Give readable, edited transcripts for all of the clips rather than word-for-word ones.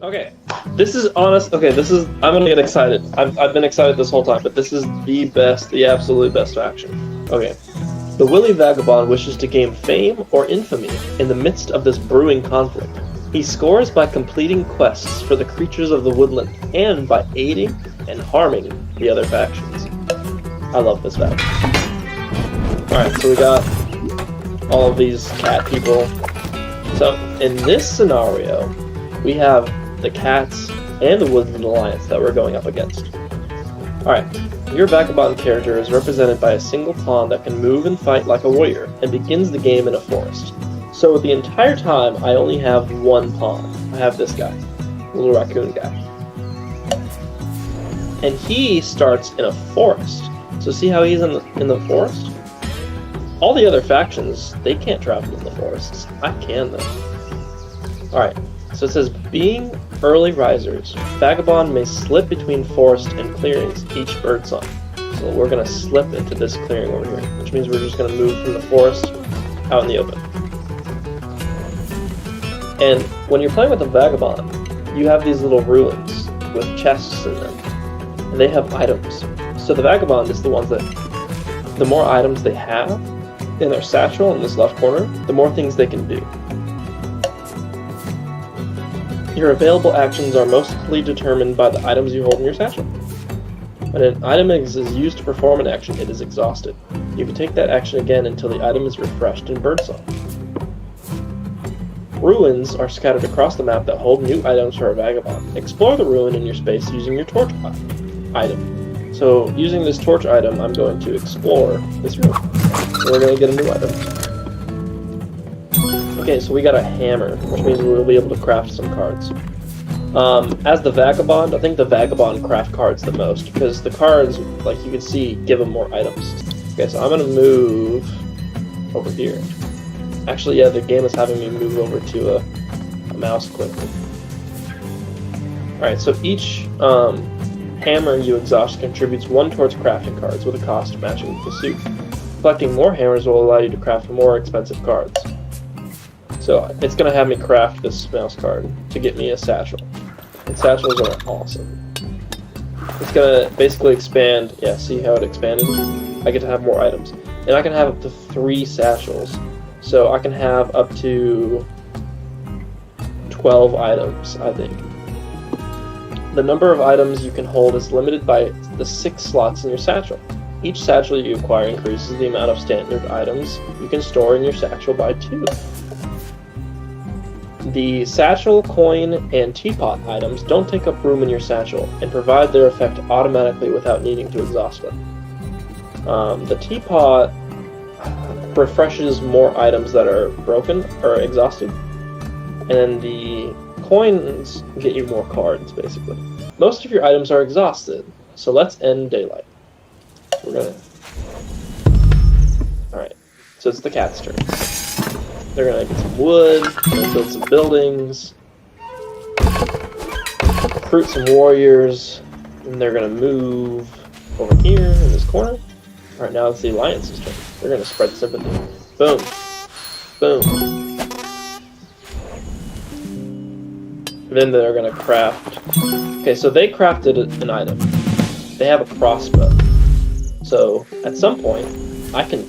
Okay, this is honest. Okay, I'm gonna get excited. I've been excited this whole time, but this is the absolute best faction. Okay. The Willy Vagabond wishes to gain fame or infamy in the midst of this brewing conflict. He scores by completing quests for the creatures of the woodland and by aiding and harming the other factions. I love this faction. Alright, so we got all of these cat people. So, in this scenario, we have the cats and the Woodland Alliance that we're going up against. Alright, your Vagabond character is represented by a single pawn that can move and fight like a warrior, and begins the game in a forest. So the entire time, I only have one pawn. I have this guy, little raccoon guy. And he starts in a forest. So see how he's in the forest? All the other factions, they can't travel in the forests. I can though. Alright, so it says, being early risers, Vagabond may slip between forest and clearings each bird song. So we're going to slip into this clearing over here, which means we're just going to move from the forest out in the open. And when you're playing with a Vagabond, you have these little ruins with chests in them, and they have items. So the Vagabond is the ones that, the more items they have in their satchel in this left corner, the more things they can do. Your available actions are mostly determined by the items you hold in your satchel. When an item is used to perform an action, it is exhausted. You can take that action again until the item is refreshed in Birdsong. Ruins are scattered across the map that hold new items for a Vagabond. Explore the ruin in your space using your torch item. So, using this torch item, I'm going to explore this ruin. So we're going to get a new item. Okay, so we got a hammer, which means we'll be able to craft some cards. As the Vagabond, I think the Vagabond craft cards the most, because the cards, like you can see, give them more items. Okay, so I'm going to move over here. Actually, yeah, the game is having me move over to a mouse click. Alright, so each hammer you exhaust contributes 1 towards crafting cards with a cost matching the suit. Collecting more hammers will allow you to craft more expensive cards. So it's going to have me craft this mouse card to get me a satchel. And satchels are awesome. It's going to basically expand, yeah, see how it expanded? I get to have more items. And I can have up to 3 satchels. So I can have up to 12 items, I think. The number of items you can hold is limited by the 6 slots in your satchel. Each satchel you acquire increases the amount of standard items you can store in your satchel by 2. The satchel, coin, and teapot items don't take up room in your satchel and provide their effect automatically without needing to exhaust them. The teapot refreshes more items that are broken or exhausted, and then the coins get you more cards, basically. Most of your items are exhausted, so let's end daylight. We're gonna... Alright, so it's the cat's turn. They're gonna get some wood, gonna build some buildings, recruit some warriors, and they're gonna move over here in this corner. Alright, now it's the Alliance's turn. They're gonna spread sympathy. Boom. Boom. Then they're gonna craft... Okay, so they crafted an item. They have a crossbow. So, at some point, I can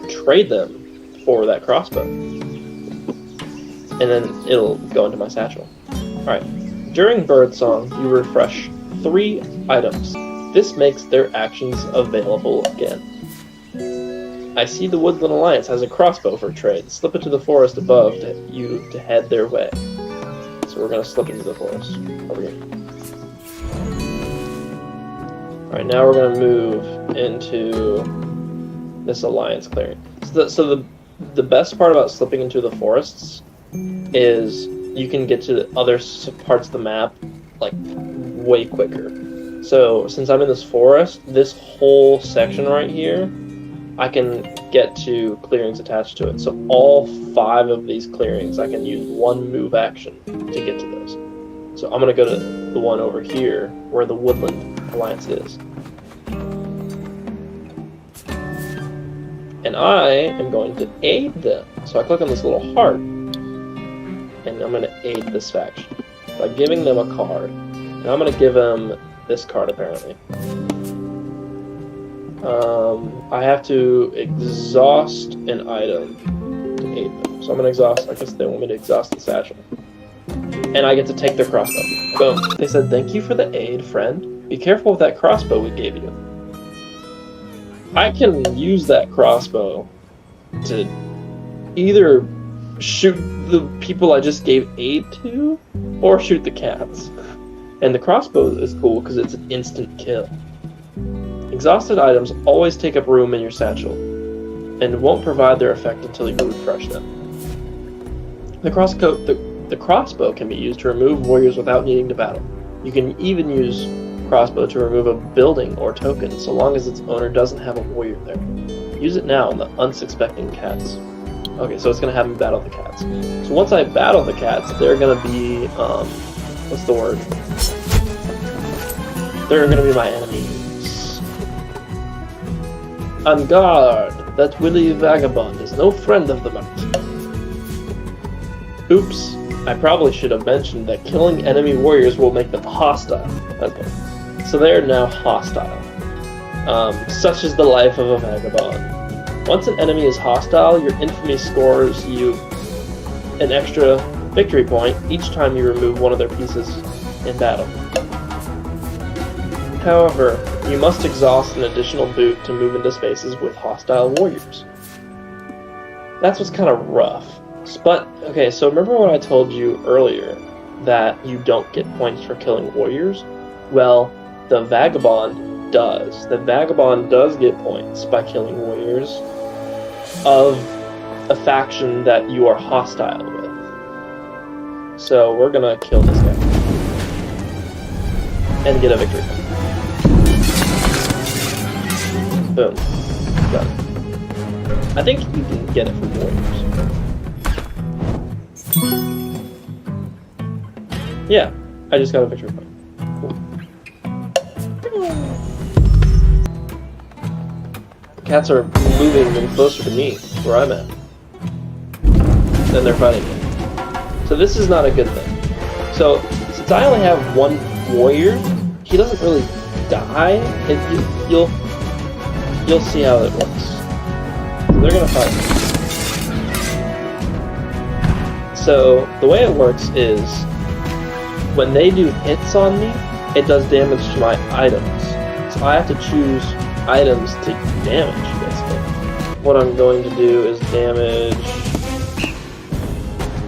trade them for that crossbow. And then it'll go into my satchel. Alright, during Birdsong, you refresh 3 items. This makes their actions available again. I see the Woodland Alliance has a crossbow for trade. Slip into the forest above to head their way. So we're going to slip into the forest over here. Alright, now we're going to move into this Alliance clearing. So the best part about slipping into the forests is you can get to other parts of the map like way quicker. So since I'm in this forest, this whole section right here, I can get to clearings attached to it. So all 5 of these clearings, I can use 1 move action to get to those. So I'm going to go to the one over here where the Woodland Alliance is. And I am going to aid them. So I click on this little heart, and I'm going to aid this faction. by giving them a card. And I'm going to give them this card, apparently. I have to exhaust an item to aid them. So I'm going to exhaust, I guess they want me to exhaust the satchel. And I get to take their crossbow. Boom. They said, thank you for the aid, friend. Be careful with that crossbow we gave you. I can use that crossbow to either shoot the people I just gave aid to, or shoot the cats. And the crossbow is cool because it's an instant kill. Exhausted items always take up room in your satchel, and won't provide their effect until you refresh them. The crossbow can be used to remove warriors without needing to battle. You can even use crossbow to remove a building or token, so long as its owner doesn't have a warrior there. Use it now on the unsuspecting cats. Okay, so it's going to have me battle the cats. So once I battle the cats, they're going to be, what's the word? They're going to be my enemies. On guard! That Willy Vagabond is no friend of the mountain. Oops, I probably should have mentioned that killing enemy warriors will make them hostile. Okay. So they're now hostile. Such is the life of a vagabond. Once an enemy is hostile, your infamy scores you an extra victory point each time you remove one of their pieces in battle. However, you must exhaust an additional boot to move into spaces with hostile warriors. That's what's kind of rough. But, okay, so remember what I told you earlier, that you don't get points for killing warriors? Well, the Vagabond does. The Vagabond does get points by killing warriors of a faction that you are hostile with. So we're gonna kill this guy. And get a victory point. Boom. Got it. I think you can get it from warriors. Yeah, I just got a victory point. Cool. The cats are moving in closer to me, where I'm at. Then they're fighting me. So this is not a good thing. So, since I only have one warrior, he doesn't really die. You'll see how it works. So they're gonna fight me. So the way it works is, when they do hits on me, it does damage to my items. So I have to choose items to damage, basically. What I'm going to do is damage...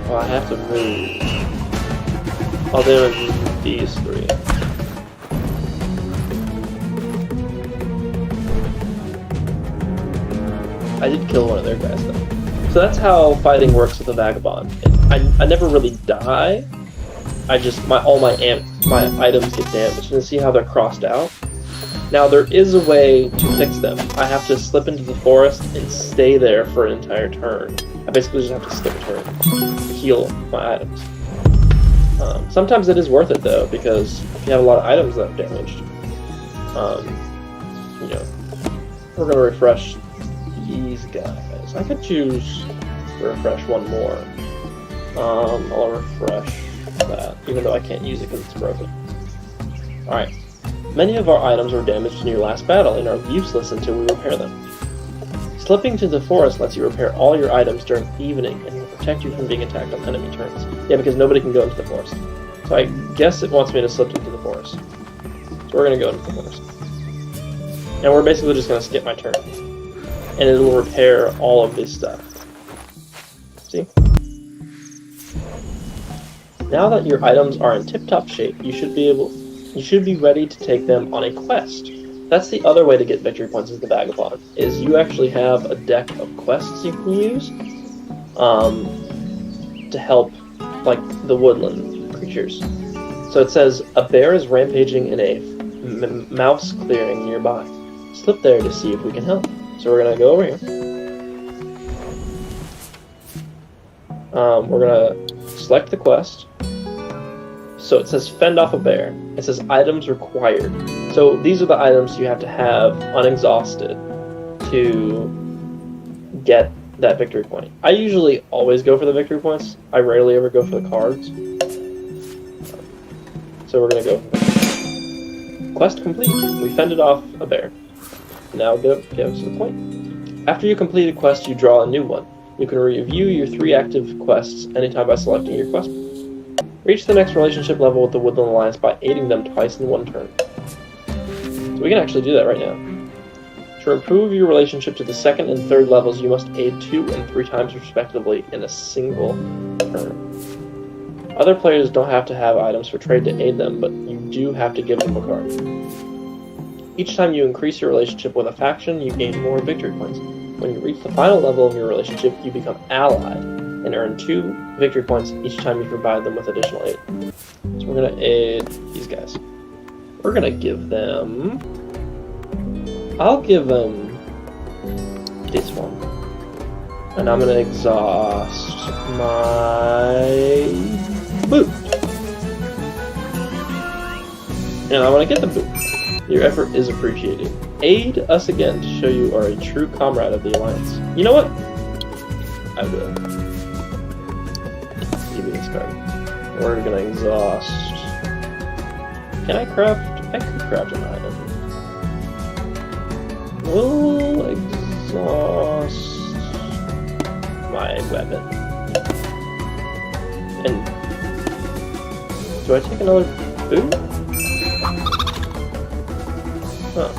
Well, I have to move. I'll damage these three. I did kill one of their guys, though. So that's how fighting works with a Vagabond. I never really die. I just, all my items get damaged. And see how they're crossed out? Now, there is a way to fix them. I have to slip into the forest and stay there for an entire turn. I basically just have to skip a turn to heal my items. Sometimes it is worth it, though, because if you have a lot of items that are damaged, you know, we're going to refresh these guys. I could choose to refresh one more. I'll refresh that, even though I can't use it because it's broken. Alright. Many of our items were damaged in your last battle and are useless until we repair them. Slipping to the forest lets you repair all your items during the evening and will protect you from being attacked on enemy turns. Yeah, because nobody can go into the forest. So I guess it wants me to slip into the forest. So we're going to go into the forest. And we're basically just going to skip my turn. And it will repair all of this stuff. See? Now that your items are in tip-top shape, you should be ready to take them on a quest. That's the other way to get victory points as the Vagabond, is you actually have a deck of quests you can use to help, like, the woodland creatures. So it says, a bear is rampaging in a mouse clearing nearby. Slip there to see if we can help. So we're going to go over here. We're going to select the quest. So it says fend off a bear. It says items required. So these are the items you have to have unexhausted to get that victory point. I usually always go for the victory points. I rarely ever go for the cards. So we're gonna go. Quest complete. We fended off a bear. Now get us to the point. After you complete a quest, you draw a new one. You can review your 3 active quests anytime by selecting your quest. Reach the next relationship level with the Woodland Alliance by aiding them twice in 1 turn. So we can actually do that right now. To improve your relationship to the 2nd and 3rd levels, you must aid 2 and 3 times respectively in a single turn. Other players don't have to have items for trade to aid them, but you do have to give them a card. Each time you increase your relationship with a faction, you gain more victory points. When you reach the final level of your relationship, you become allied and earn 2 victory points each time you provide them with additional aid. So we're going to aid these guys. We're going to give them... I'll give them this one. And I'm going to exhaust my boot. And I want to get the boot. Your effort is appreciated. Aid us again to show you are a true comrade of the Alliance. You know what? I will. Give me this card. We're gonna exhaust. Can I craft? I could craft an item. We'll exhaust my weapon. And do I take another boot? Huh.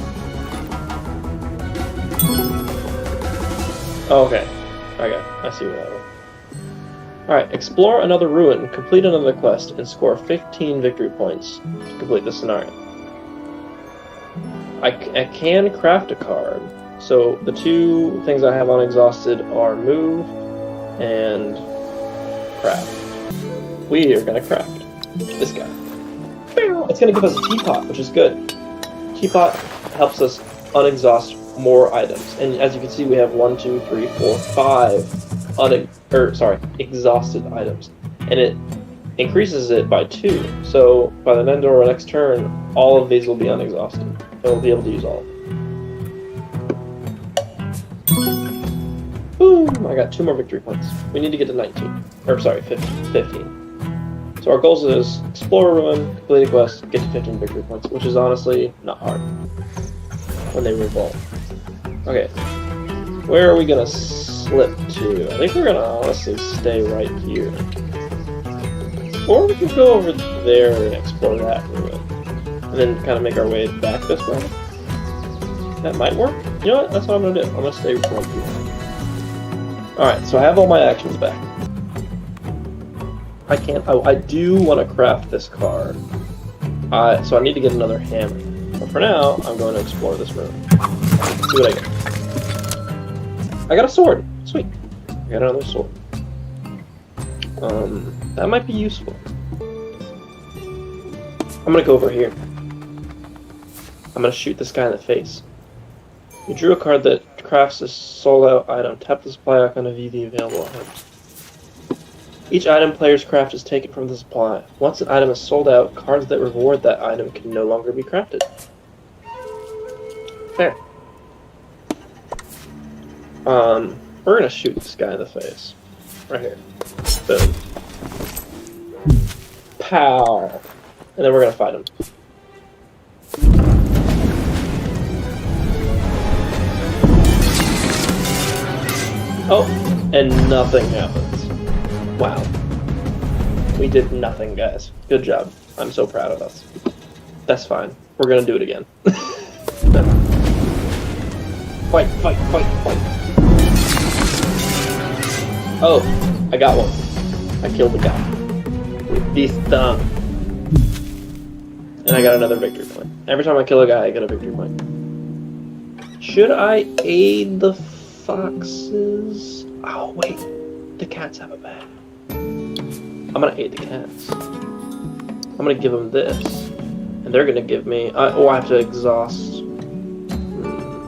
Oh, okay. Okay, I see what that was. Alright, explore another ruin, complete another quest, and score 15 victory points to complete the scenario. I can craft a card, so the 2 things I have unexhausted are move and craft. We are going to craft this guy. It's going to give us a teapot, which is good. Teapot helps us unexhaust more items, and as you can see, we have 1, 2, 3, 4, 5 exhausted items, and it increases it by 2. So by the end of our next turn, all of these will be unexhausted, and we'll be able to use all of them. Boom! I got 2 more victory points. We need to get to 15. So our goals is explore a ruin, complete a quest, get to 15 victory points, which is honestly not hard when they revolve. Okay, where are we gonna slip to? I think we're gonna honestly stay right here. Or we can go over there and explore that ruin, and then kind of make our way back this way. That might work. You know what? That's what I'm gonna do. I'm gonna stay right here. Alright, so I have all my actions back. I do want to craft this card. So I need to get another hammer. But for now, I'm going to explore this room. See what I get. I got a sword. Sweet. I got another sword. That might be useful. I'm going to go over here. I'm going to shoot this guy in the face. You drew a card that crafts a sold-out item. Tap the supply icon to view the available items. Each item player's craft is taken from the supply. Once an item is sold out, cards that reward that item can no longer be crafted. Fair. We're gonna shoot this guy in the face. Right here. Boom. Pow! And then we're gonna fight him. Oh, and nothing happens. Wow. We did nothing, guys. Good job. I'm so proud of us. That's fine. We're gonna do it again. Fight, fight, fight, fight. Oh, I got one. I killed the guy. With this thumb. And I got another victory point. Every time I kill a guy, I get a victory point. Should I aid the foxes? Oh, wait. The cats have a bag. I'm gonna aid the cats. I'm gonna give them this. And they're gonna give me... I have to exhaust...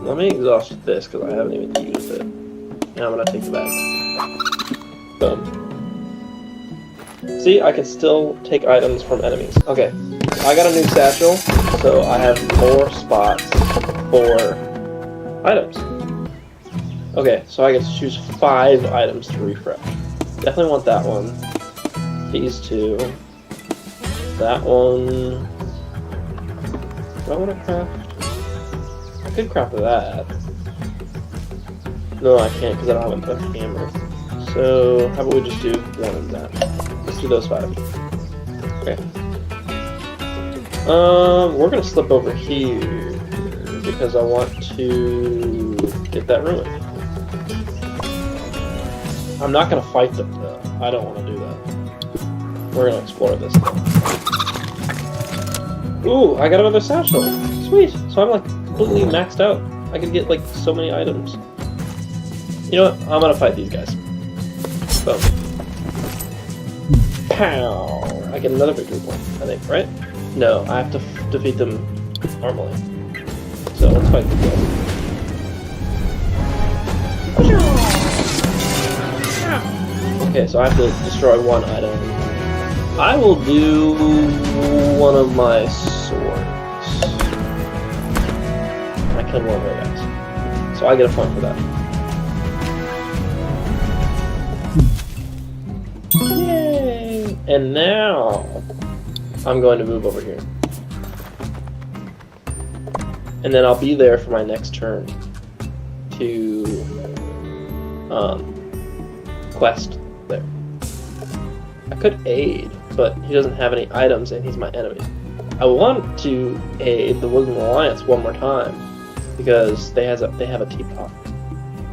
Let me exhaust this, because I haven't even used it. And I'm gonna take the bag. Boom. See, I can still take items from enemies. Okay, I got a new satchel, so I have more spots for items. Okay, so I get to choose 5 items to refresh. Definitely want that one. These 2. that one. Do I want to craft? I could craft that. No, I can't because I don't have a hammer. So how about we just do one of that? Let's do those 5. Okay. We're gonna slip over here because I want to get that ruin. I'm not gonna fight them though. I don't want to do that. We're gonna explore this now. Ooh, I got another satchel. Sweet. So I'm like completely maxed out. I can get like so many items. You know what? I'm gonna fight these guys. Boom. Pow! I get another victory point, I think, right? No, I have to defeat them normally. So let's fight these guys. Okay, so I have to destroy one item. I will do one of my swords. I killed one of my guys. So I get a point for that. Yay! And now I'm going to move over here. And then I'll be there for my next turn to quest there. I could aid, but he doesn't have any items and he's my enemy. I want to aid the William Alliance one more time because they have a teapot.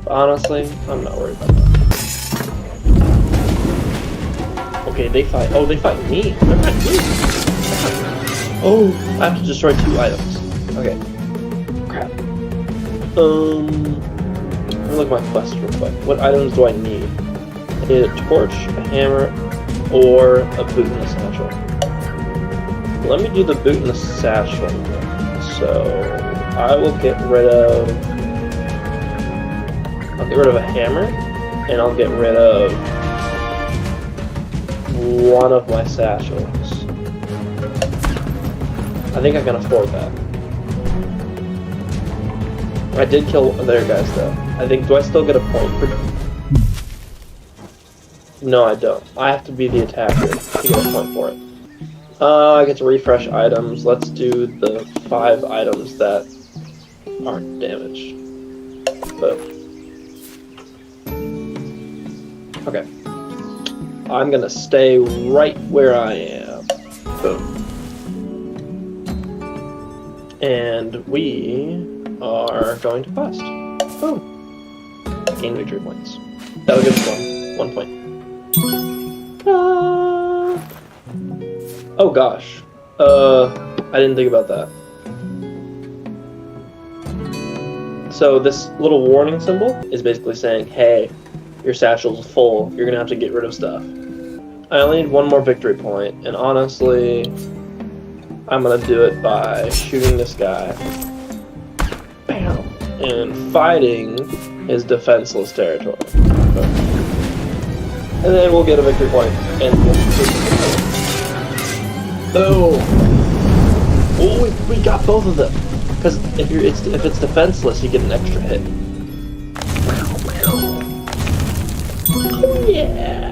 But honestly, I'm not worried about that. Okay, they fight. Oh, they fight me. They're not me. Oh, I have to destroy 2 items. Okay. Crap. Let me look at my quest real quick. What items do I need? I need a torch, a hammer, or a boot and a satchel. Let me do the boot and the satchel. So I will get rid of. I'll get rid of a hammer, and I'll get rid of one of my satchels. I think I can afford that. I did kill their guys though. I think, do I still get a point for... No, I don't. I have to be the attacker to get a point for it. I get to refresh items. Let's do the 5 items that aren't damaged. But... okay. I'm gonna stay right where I am. Boom. And we are going to quest. Boom. Gain victory points. That'll give us 1 point. Oh gosh. I didn't think about that. So this little warning symbol is basically saying, hey, your satchel's full, you're gonna have to get rid of stuff. I only need 1 more victory point, and honestly, I'm gonna do it by shooting this guy. Bam! And fighting his defenseless territory. And then we'll get a victory point, and we'll boom! Oh, we got both of them! Because if it's defenseless, you get an extra hit. Oh yeah!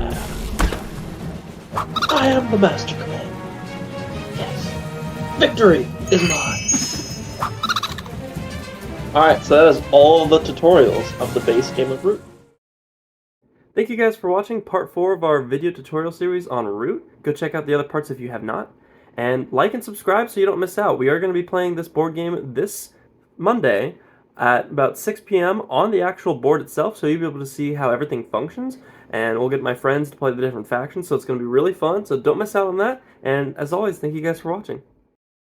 I am the Master Command. Yes. Victory is mine. Alright, so that is all the tutorials of the base game of Root. Thank you guys for watching part 4 of our video tutorial series on Root. Go check out the other parts if you have not. And like and subscribe so you don't miss out. We are going to be playing this board game this Monday at about 6 p.m. on the actual board itself, so you'll be able to see how everything functions. And we'll get my friends to play the different factions, so it's going to be really fun. So don't miss out on that. And as always, thank you guys for watching.